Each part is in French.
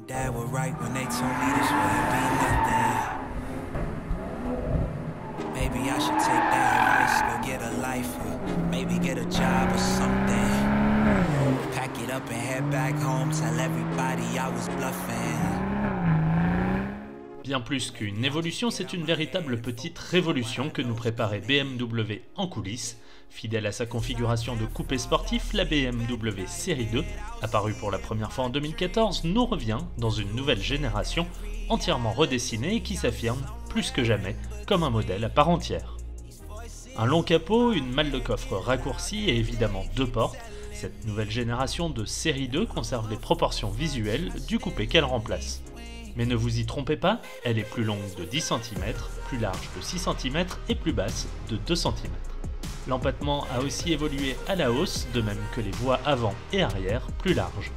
Dad were right when they told me this wouldn't be nothing. Maybe I should take that advice, go get a life, or maybe get a job or something. Pack it up and head back home, tell everybody I was bluffing. Bien plus qu'une évolution, c'est une véritable petite révolution que nous préparait BMW en coulisses. Fidèle à sa configuration de coupé sportif, la BMW Série 2, apparue pour la première fois en 2014, nous revient dans une nouvelle génération entièrement redessinée et qui s'affirme plus que jamais comme un modèle à part entière. Un long capot, une malle de coffre raccourcie et évidemment deux portes, cette nouvelle génération de Série 2 conserve les proportions visuelles du coupé qu'elle remplace. Mais ne vous y trompez pas, elle est plus longue de 10 cm, plus large de 6 cm et plus basse de 2 cm. L'empattement a aussi évolué à la hausse, de même que les voies avant et arrière plus larges.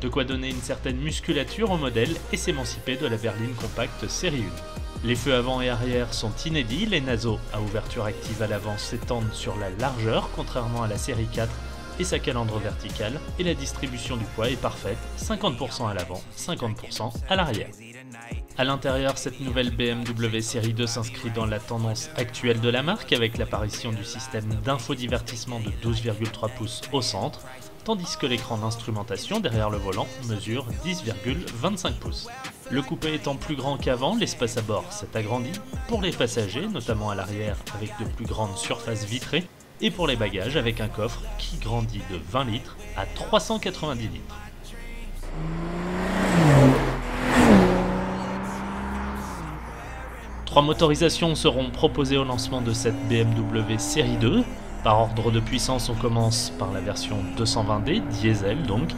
De quoi donner une certaine musculature au modèle et s'émanciper de la berline compacte Série 1. Les feux avant et arrière sont inédits, les naseaux à ouverture active à l'avant s'étendent sur la largeur, contrairement à la Série 4 et sa calandre verticale, et la distribution du poids est parfaite, 50% à l'avant, 50% à l'arrière. A l'intérieur, cette nouvelle BMW Série 2 s'inscrit dans la tendance actuelle de la marque avec l'apparition du système d'infodivertissement de 12,3 pouces au centre, tandis que l'écran d'instrumentation derrière le volant mesure 10,25 pouces. Le coupé étant plus grand qu'avant, l'espace à bord s'est agrandi, pour les passagers, notamment à l'arrière avec de plus grandes surfaces vitrées, et pour les bagages avec un coffre qui grandit de 20 litres à 390 litres. Trois motorisations seront proposées au lancement de cette BMW Série 2. Par ordre de puissance, on commence par la version 220D, diesel donc,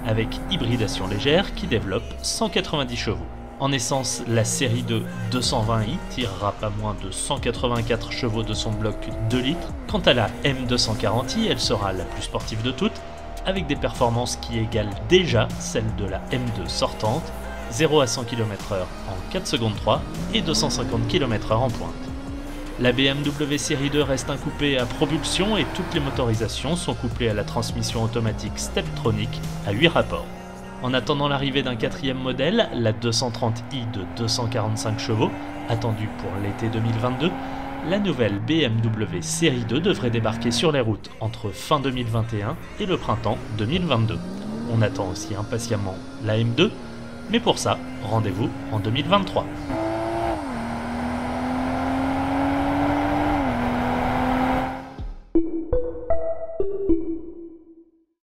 avec hybridation légère qui développe 190 chevaux. En essence, la Série 2 220i tirera pas moins de 184 chevaux de son bloc 2 litres. Quant à la M240i, elle sera la plus sportive de toutes, avec des performances qui égalent déjà celles de la M2 sortante, 0 à 100 km/h en 4 secondes 3 et 250 km/h en pointe. La BMW Série 2 reste un coupé à propulsion et toutes les motorisations sont couplées à la transmission automatique Steptronic à 8 rapports. En attendant l'arrivée d'un quatrième modèle, la 230i de 245 chevaux, attendue pour l'été 2022, la nouvelle BMW Série 2 devrait débarquer sur les routes entre fin 2021 et le printemps 2022. On attend aussi impatiemment la M2, mais pour ça, rendez-vous en 2023.